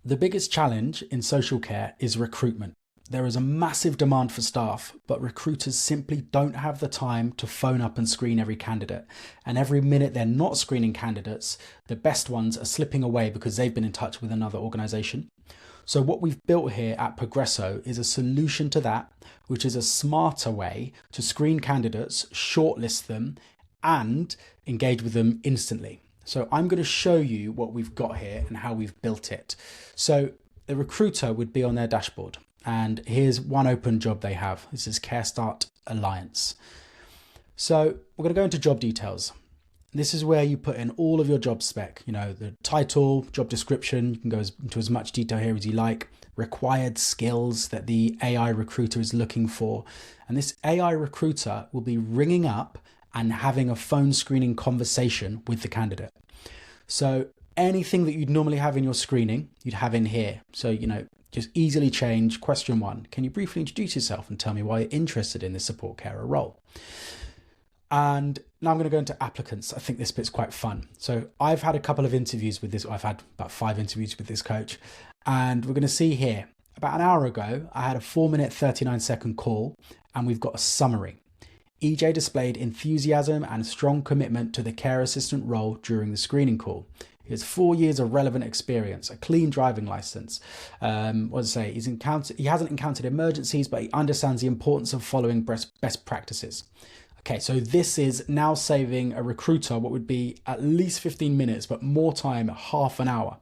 The biggest challenge in social care is recruitment. There is a massive demand for staff, but recruiters simply don't have the time to phone up and screen every candidate. And every minute they're not screening candidates, the best ones are slipping away because they've been in touch with another organisation. So what we've built here at Progreso is a solution to that, which is a smarter way to screen candidates, shortlist them, and engage with them instantly. So I'm going to show you what we've got here and how we've built it. So the recruiter would be on their dashboard, and here's one open job they have. This is Care Start Alliance. So we're going to go into job details. This is where you put in all of your job spec, the title, job description. You can go into as much detail here as you like, required skills that the AI recruiter is looking for. And this AI recruiter will be ringing up and having a phone screening conversation with the candidate. So anything that you'd normally have in your screening, you'd have in here. So, just easily change question 1. Can you briefly introduce yourself and tell me why you're interested in the support carer role? And now I'm going to go into applicants. I think this bit's quite fun. So I've had a couple of interviews with this. I've had about 5 interviews with this coach, and we're going to see here, about an hour ago, I had a 4-minute, 39-second call, and we've got a summary. EJ displayed enthusiasm and strong commitment to the care assistant role during the screening call. He has 4 years of relevant experience, a clean driving license. He hasn't encountered emergencies, but he understands the importance of following best practices. Okay, so this is now saving a recruiter what would be at least 15 minutes, but more time, half an hour.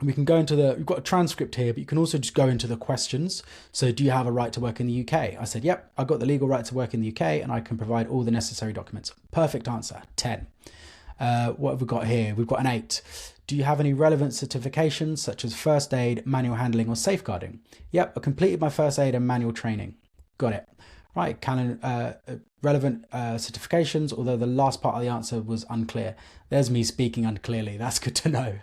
We can go into we've got a transcript here, but you can also just go into the questions. So do you have a right to work in the UK? I said, yep, I've got the legal right to work in the UK and I can provide all the necessary documents. Perfect answer, 10. What have we got here? We've got an 8. Do you have any relevant certifications such as first aid, manual handling or safeguarding? Yep, I completed my first aid and manual training. Got it. Right, relevant certifications, although the last part of the answer was unclear. There's me speaking unclearly, that's good to know.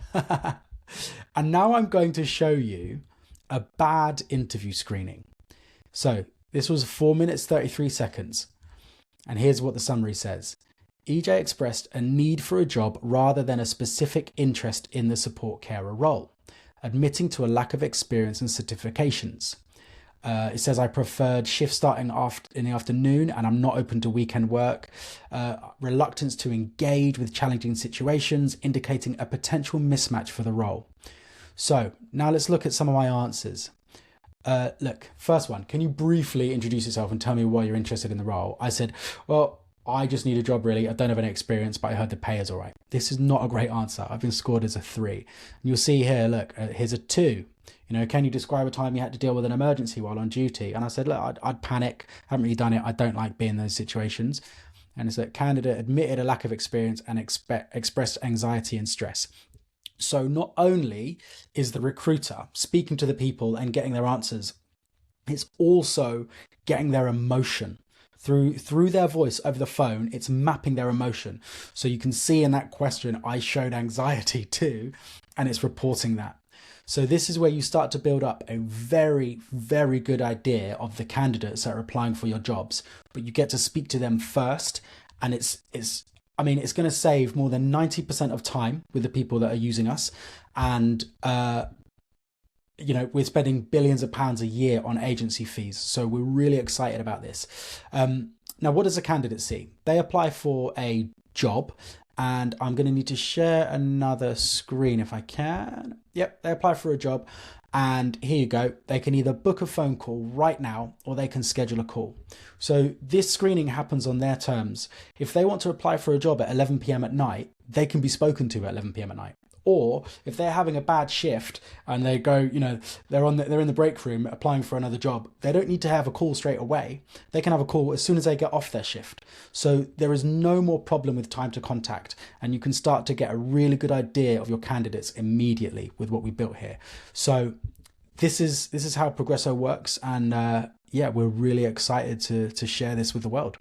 And now I'm going to show you a bad interview screening. So this was 4 minutes, 33 seconds. And here's what the summary says. EJ expressed a need for a job rather than a specific interest in the support carer role, admitting to a lack of experience and certifications. It says I preferred shift starting in the afternoon and I'm not open to weekend work. Reluctance to engage with challenging situations, indicating a potential mismatch for the role. So now let's look at some of my answers. Look, first one, can you briefly introduce yourself and tell me why you're interested in the role? I said, well, I just need a job really. I don't have any experience, but I heard the pay is all right. This is not a great answer. I've been scored as a 3. And you'll see here, look, here's a 2. Can you describe a time you had to deal with an emergency while on duty? And I said, look, I'd panic. I haven't really done it. I don't like being in those situations. And it's that candidate admitted a lack of experience and expressed anxiety and stress. So not only is the recruiter speaking to the people and getting their answers, it's also getting their emotion. Through their voice over the phone, it's mapping their emotion. So you can see in that question, I showed anxiety too, and it's reporting that. So this is where you start to build up a very, very good idea of the candidates that are applying for your jobs, but you get to speak to them first. And it's going to save more than 90% of time with the people that are using us. And, we're spending billions of pounds a year on agency fees. So we're really excited about this. Now, what does a candidate see? They apply for a job, and I'm going to need to share another screen if I can. Yep, they apply for a job, and here you go. They can either book a phone call right now or they can schedule a call. So this screening happens on their terms. If they want to apply for a job at 11 p.m. at night, they can be spoken to at 11 p.m. at night. Or if they're having a bad shift and they go, they're in the break room applying for another job, they don't need to have a call straight away. They can have a call as soon as they get off their shift. So there is no more problem with time to contact, and you can start to get a really good idea of your candidates immediately with what we built here. So this is how Progreso works, and we're really excited to share this with the world.